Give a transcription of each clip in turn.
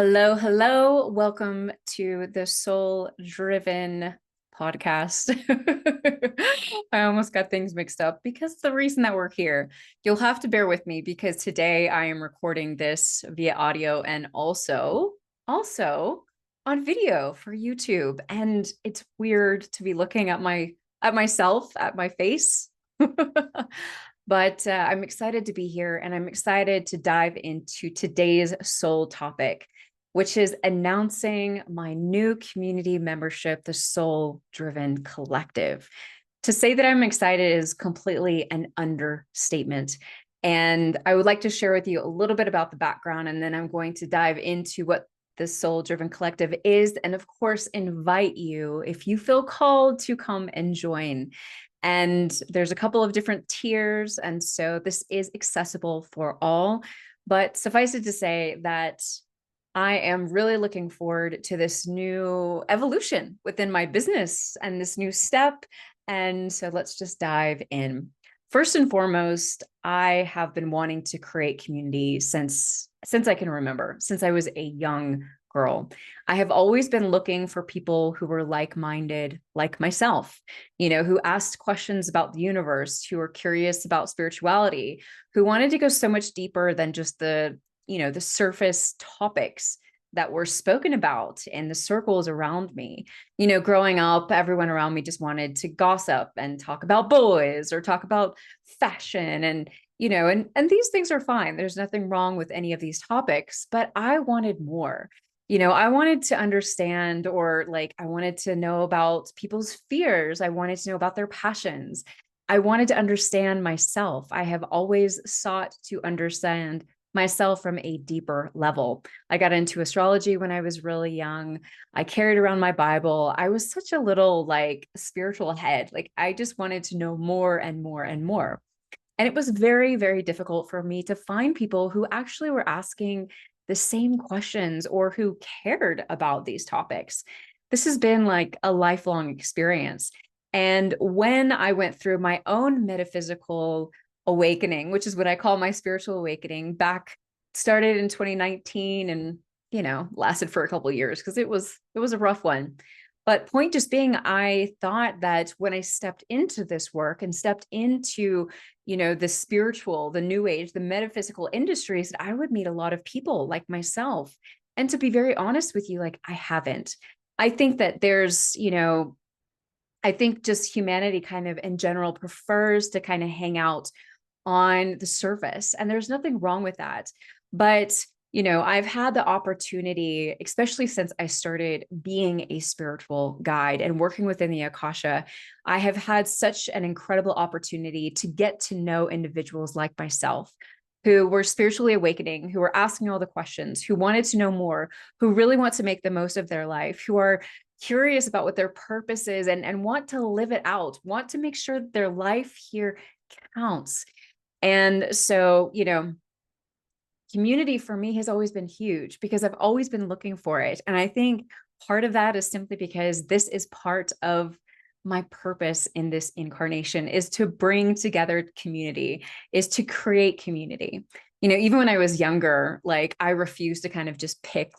Hello, hello. Welcome to the Soul Driven podcast. I almost got things mixed up because the reason that we're here. You'll have to bear with me because today I am recording this via audio and also on video for YouTube. And it's weird to be looking at myself, at my face. But I'm excited to be here and I'm excited to dive into today's soul topic, which is announcing my new community membership, the Soul Driven Collective. To say that I'm excited is completely an understatement. And I would like to share with you a little bit about the background, and then I'm going to dive into what the Soul Driven Collective is, and of course, invite you, if you feel called, to come and join. And there's a couple of different tiers, and so this is accessible for all. But suffice it to say that I am really looking forward to this new evolution within my business and this new step. And so let's just dive in. First and foremost, I have been wanting to create community since I can remember, since I was a young girl. I have always been looking for people who were like-minded, like myself, who asked questions about the universe, who were curious about spirituality, who wanted to go so much deeper than just the surface topics that were spoken about in the circles around me. Growing up, everyone around me just wanted to gossip and talk about boys or talk about fashion and these things are fine. There's nothing wrong with any of these topics, but I wanted more. I wanted to understand, or I wanted to know about people's fears. I wanted to know about their passions. I wanted to understand myself. I have always sought to understand myself from a deeper level. I got into astrology when I was really young. I carried around my Bible. I was such a little spiritual head. I just wanted to know more and more and more. And it was very, very difficult for me to find people who actually were asking the same questions or who cared about these topics. This has been a lifelong experience. And when I went through my own metaphysical awakening, which is what I call my spiritual awakening, started in 2019 and, lasted for a couple of years because it was a rough one. But point just being, I thought that when I stepped into this work and stepped into, the spiritual, the new age, the metaphysical industries, that I would meet a lot of people like myself. And to be very honest with you, I haven't. I think that there's, I think just humanity kind of in general prefers to kind of hang out on the surface, and there's nothing wrong with that. But I've had the opportunity, especially since I started being a spiritual guide and working within the Akasha, I have had such an incredible opportunity to get to know individuals like myself who were spiritually awakening, who were asking all the questions, who wanted to know more, who really want to make the most of their life, who are curious about what their purpose is and want to live it out, want to make sure that their life here counts. And so, community for me has always been huge because I've always been looking for it. And I think part of that is simply because this is part of my purpose in this incarnation, is to bring together community, is to create community. Even when I was younger, I refused to kind of just pick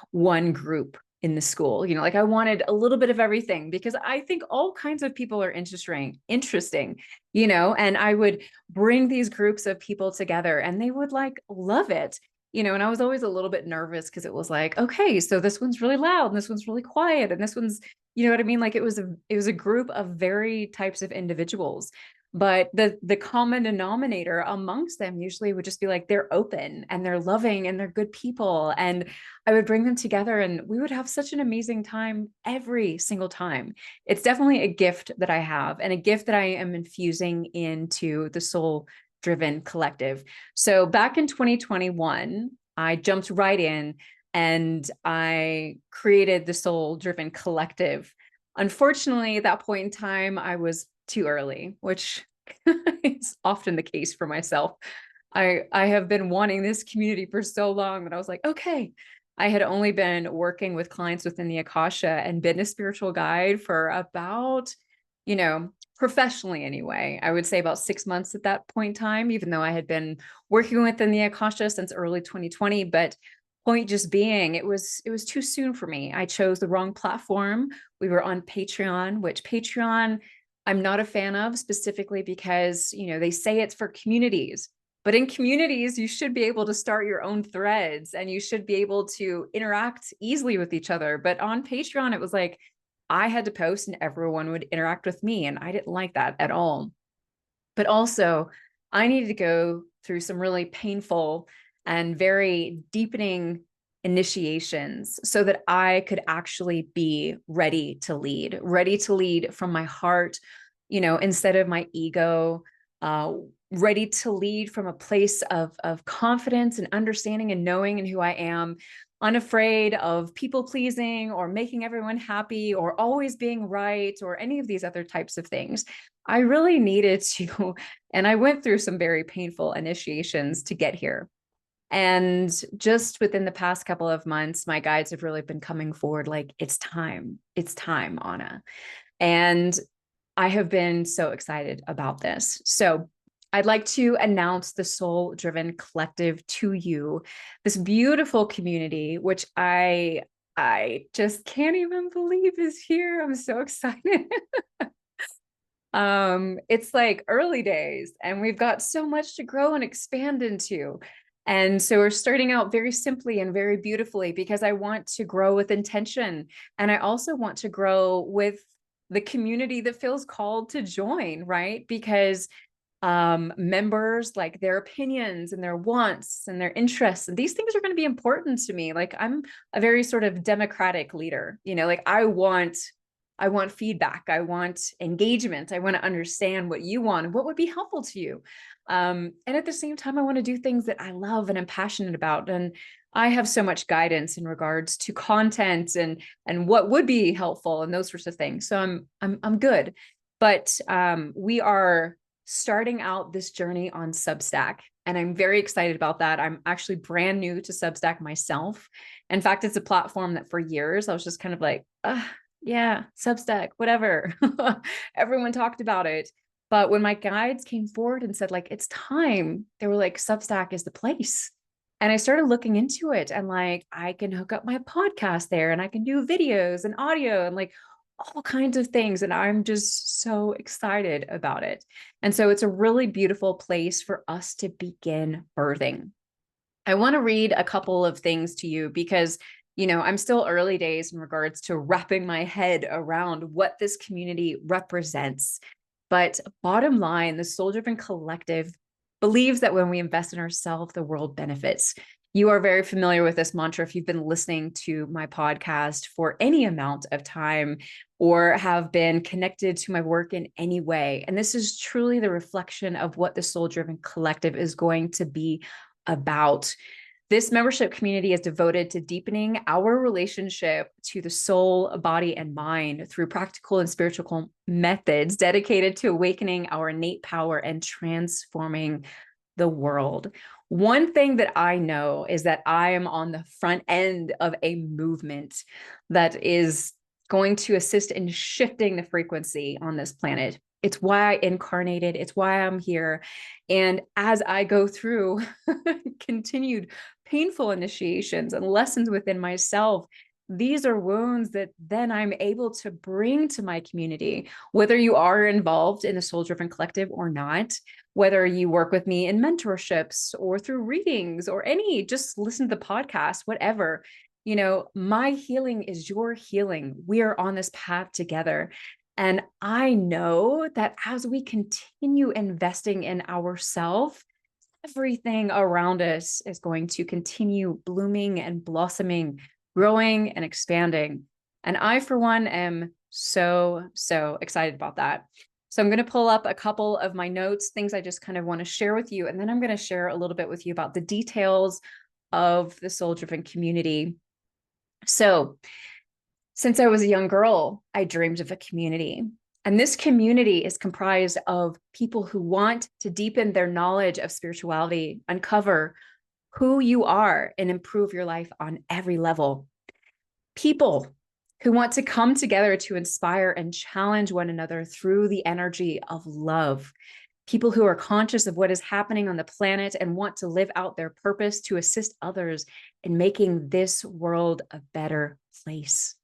one group in the school. I wanted a little bit of everything because I think all kinds of people are interesting, and I would bring these groups of people together and they would love it, and I was always a little bit nervous because it was okay, so this one's really loud and this one's really quiet and this one's, you know what I mean? It was a group of very types of individuals. But the common denominator amongst them usually would just be they're open and they're loving and they're good people. And I would bring them together and we would have such an amazing time every single time. It's definitely a gift that I have, and a gift that I am infusing into the Soul Driven Collective. So back in 2021, I jumped right in and I created the Soul Driven Collective. Unfortunately, at that point in time, I was too early, which is often the case for myself. I have been wanting this community for so long that I was okay. I had only been working with clients within the Akasha and been a spiritual guide for about, professionally anyway, I would say about 6 months at that point in time, even though I had been working within the Akasha since early 2020. But Point just being, it was too soon for me. I chose the wrong platform. We were on Patreon, which Patreon I'm not a fan of, specifically because, they say it's for communities. But in communities, you should be able to start your own threads and you should be able to interact easily with each other. But on Patreon, it was like I had to post and everyone would interact with me. And I didn't like that at all. But also, I needed to go through some really painful and very deepening initiations so that I could actually be ready to lead from my heart, instead of my ego, ready to lead from a place of confidence and understanding and knowing and who I am, unafraid of people pleasing or making everyone happy or always being right or any of these other types of things. I really needed to, and I went through some very painful initiations to get here. And just within the past couple of months, my guides have really been coming forward like, it's time, Anna. And I have been so excited about this. So I'd like to announce the Soul Driven Collective to you, this beautiful community, which I just can't even believe is here. I'm so excited. It's like early days and we've got so much to grow and expand into. And so we're starting out very simply and very beautifully because I want to grow with intention. And I also want to grow with the community that feels called to join, right? Because members, like their opinions and their wants and their interests, and these things are going to be important to me. Like I'm a very sort of democratic leader, like I want feedback. I want engagement. I want to understand what you want and what would be helpful to you. And at the same time, I want to do things that I love and I'm passionate about. And I have so much guidance in regards to content and what would be helpful and those sorts of things. So I'm good. But we are starting out this journey on Substack. And I'm very excited about that. I'm actually brand new to Substack myself. In fact, it's a platform that for years I was just kind of like, yeah, Substack, whatever. Everyone talked about it. But when my guides came forward and said, like, it's time, they were like, Substack is the place. And I started looking into it and like, I can hook up my podcast there and I can do videos and audio and like all kinds of things. And I'm just so excited about it. And so it's a really beautiful place for us to begin birthing. I want to read a couple of things to you because I'm still early days in regards to wrapping my head around what this community represents. But bottom line, the Soul Driven Collective believes that when we invest in ourselves, the world benefits. You are very familiar with this mantra if you've been listening to my podcast for any amount of time or have been connected to my work in any way. And this is truly the reflection of what the Soul Driven Collective is going to be about. This membership community is devoted to deepening our relationship to the soul, body, and mind through practical and spiritual methods dedicated to awakening our innate power and transforming the world. One thing that I know is that I am on the front end of a movement that is going to assist in shifting the frequency on this planet. It's why I incarnated. It's why I'm here. And as I go through continued painful initiations and lessons within myself, these are wounds that then I'm able to bring to my community, whether you are involved in the Soul Driven Collective or not, whether you work with me in mentorships or through readings or just listen to the podcast, whatever. My healing is your healing. We are on this path together. And I know that as we continue investing in ourselves, everything around us is going to continue blooming and blossoming, growing and expanding. And I, for one, am so, so excited about that. So I'm going to pull up a couple of my notes, things I just kind of want to share with you. And then I'm going to share a little bit with you about the details of the Soul Driven community. So since I was a young girl, I dreamed of a community. And this community is comprised of people who want to deepen their knowledge of spirituality, uncover who you are, and improve your life on every level. People who want to come together to inspire and challenge one another through the energy of love. people who are conscious of what is happening on the planet and want to live out their purpose to assist others in making this world a better place.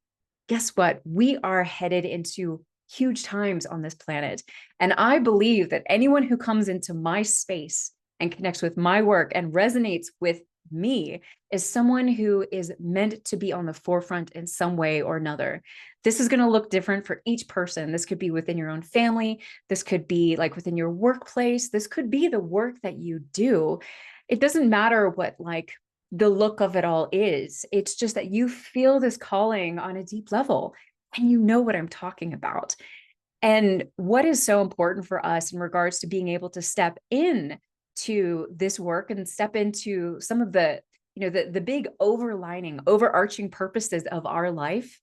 Guess what? We are headed into huge times on this planet. And I believe that anyone who comes into my space and connects with my work and resonates with me is someone who is meant to be on the forefront in some way or another. This is going to look different for each person. This could be within your own family. This could be like within your workplace. This could be the work that you do. It doesn't matter what like the look of it all is. It's just that you feel this calling on a deep level and you know what I'm talking about. And what is so important for us in regards to being able to step in to this work and step into some of the, the big overarching purposes of our life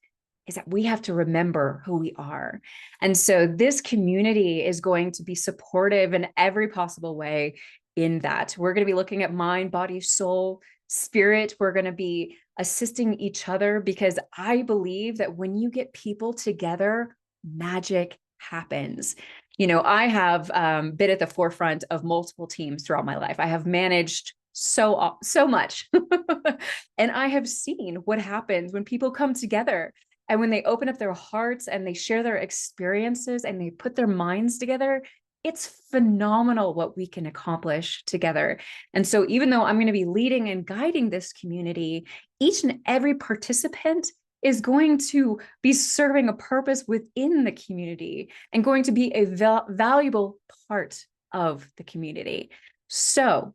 is that we have to remember who we are. And so this community is going to be supportive in every possible way in that. We're going to be looking at mind, body, soul, spirit. We're going to be assisting each other because I believe that when you get people together, magic happens. I have been at the forefront of multiple teams throughout my life. I have managed so much. And I have seen what happens when people come together and when they open up their hearts and they share their experiences and they put their minds together. It's phenomenal what we can accomplish together. And so even though I'm going to be leading and guiding this community, each and every participant is going to be serving a purpose within the community and going to be a valuable part of the community. So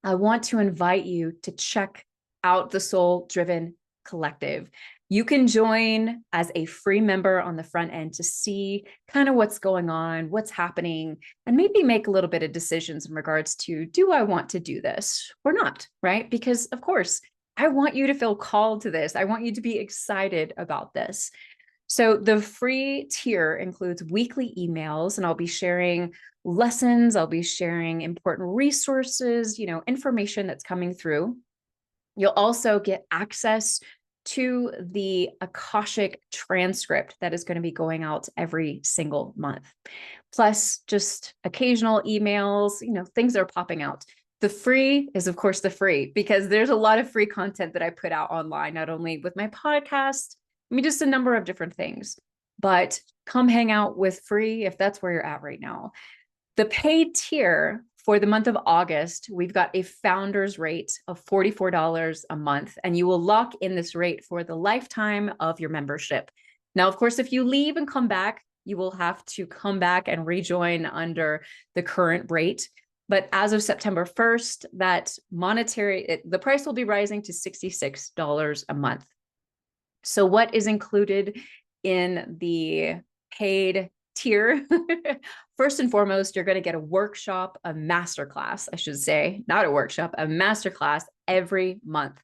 I want to invite you to check out the Soul Driven Collective. You can join as a free member on the front end to see kind of what's going on, what's happening, and maybe make a little bit of decisions in regards to, do I want to do this or not, right? Because of course, I want you to feel called to this. I want you to be excited about this. So the free tier includes weekly emails, and I'll be sharing lessons. I'll be sharing important resources, information that's coming through. You'll also get access to the Akashic transcript that is going to be going out every single month. Plus just occasional emails, things that are popping out. The free is, of course, the free, because there's a lot of free content that I put out online, not only with my podcast, just a number of different things. But come hang out with free if that's where you're at right now. The paid tier for the month of August, we've got a founder's rate of $44 a month, and you will lock in this rate for the lifetime of your membership. Now, of course, if you leave and come back, you will have to come back and rejoin under the current rate. But as of September 1st, the price will be rising to $66 a month. So what is included in the paid tier? First and foremost, you're going to get a masterclass, I should say, not a workshop, a masterclass every month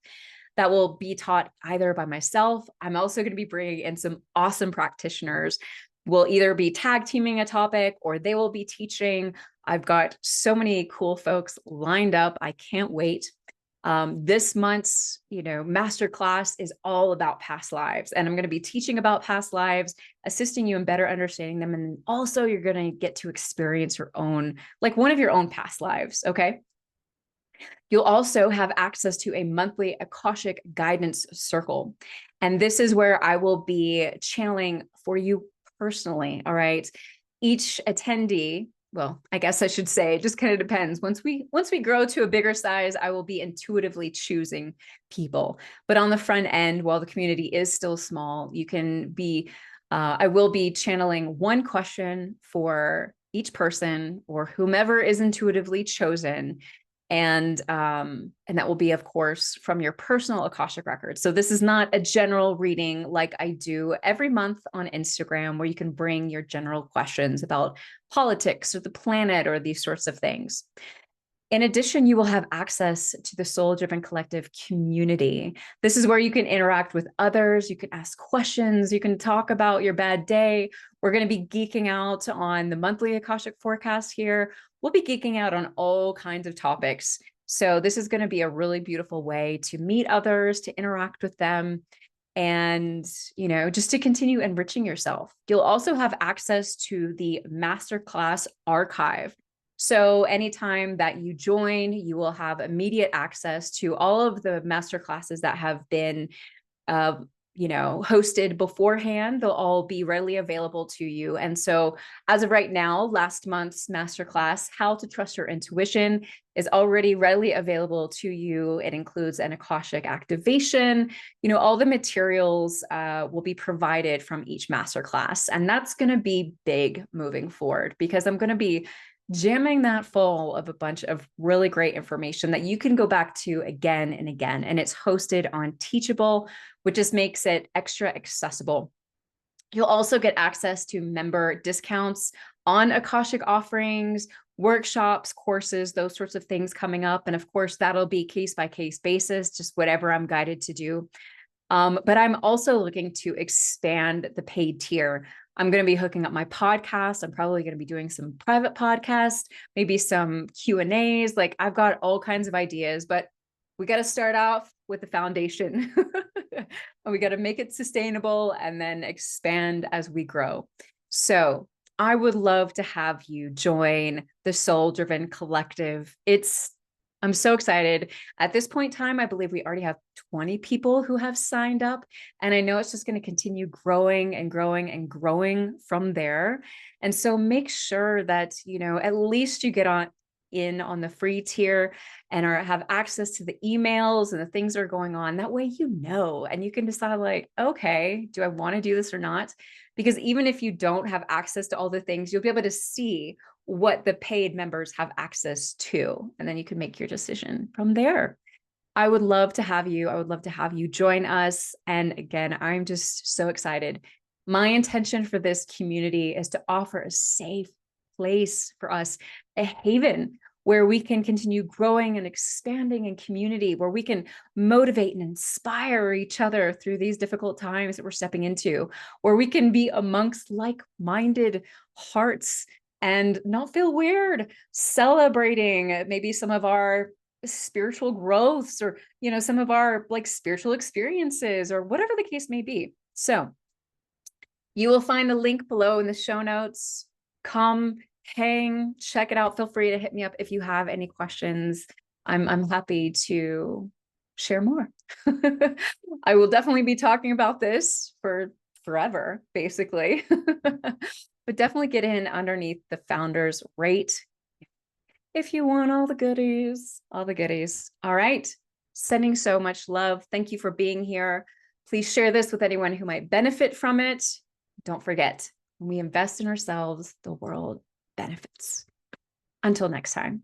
that will be taught either by myself. I'm also going to be bringing in some awesome practitioners. We'll either be tag teaming a topic or they will be teaching. I've got so many cool folks lined up. I can't wait. This month's, masterclass is all about past lives, and I'm going to be teaching about past lives, assisting you in better understanding them. And also you're going to get to experience one of your own past lives. Okay. You'll also have access to a monthly Akashic guidance circle. And this is where I will be channeling for you personally. All right. Each attendee, well, I guess I should say, it just kind of depends. Once we grow to a bigger size, I will be intuitively choosing people. But on the front end, while the community is still small, I will be channeling one question for each person or whomever is intuitively chosen. And that will be, of course, from your personal Akashic record. So this is not a general reading like I do every month on Instagram, where you can bring your general questions about politics or the planet or these sorts of things. In addition, you will have access to the Soul Driven Collective community. This is where you can interact with others. You can ask questions. You can talk about your bad day. We're going to be geeking out on the monthly Akashic forecast here. We'll be geeking out on all kinds of topics. So this is going to be a really beautiful way to meet others, to interact with them, and, just to continue enriching yourself. You'll also have access to the masterclass archive. So anytime that you join, you will have immediate access to all of the masterclasses that have been uh, hosted beforehand. They'll all be readily available to you. And so as of right now, last month's masterclass, How to Trust Your Intuition, is already readily available to you. It includes an Akashic activation. All the materials will be provided from each masterclass. And that's going to be big moving forward, because I'm going to be jamming that full of a bunch of really great information that you can go back to again and again. And it's hosted on Teachable, which just makes it extra accessible. You'll also get access to member discounts on Akashic offerings, workshops, courses, those sorts of things coming up. And of course, that'll be case by case basis, just whatever I'm guided to do. But I'm also looking to expand the paid tier. I'm going to be hooking up my podcast. I'm probably going to be doing some private podcasts, maybe some Q&As. Like, I've got all kinds of ideas, but we got to start off with the foundation and we got to make it sustainable and then expand as we grow. So I would love to have you join the Soul Driven Collective. I'm so excited. At this point in time, I believe we already have 20 people who have signed up. And I know it's just going to continue growing and growing and growing from there. And so make sure that, at least you get in on the free tier and have access to the emails and the things that are going on. That way, and you can decide like, okay, do I want to do this or not? Because even if you don't have access to all the things, you'll be able to see what the paid members have access to, and then you can make your decision from there. I would love to have you. I would love to have you join us. And again, I'm just so excited. My intention for this community is to offer a safe place for us, a haven where we can continue growing and expanding in community, where we can motivate and inspire each other through these difficult times that we're stepping into, where we can be amongst like-minded hearts and not feel weird, celebrating maybe some of our spiritual growths or, some of our like spiritual experiences or whatever the case may be. So you will find the link below in the show notes. Come, hang, check it out. Feel free to hit me up if you have any questions. I'm happy to share more. I will definitely be talking about this for forever, basically. But definitely get in underneath the founders rate if you want all the goodies, all the goodies. All right. Sending so much love. Thank you for being here. Please share this with anyone who might benefit from it. Don't forget, when we invest in ourselves, the world benefits. Until next time.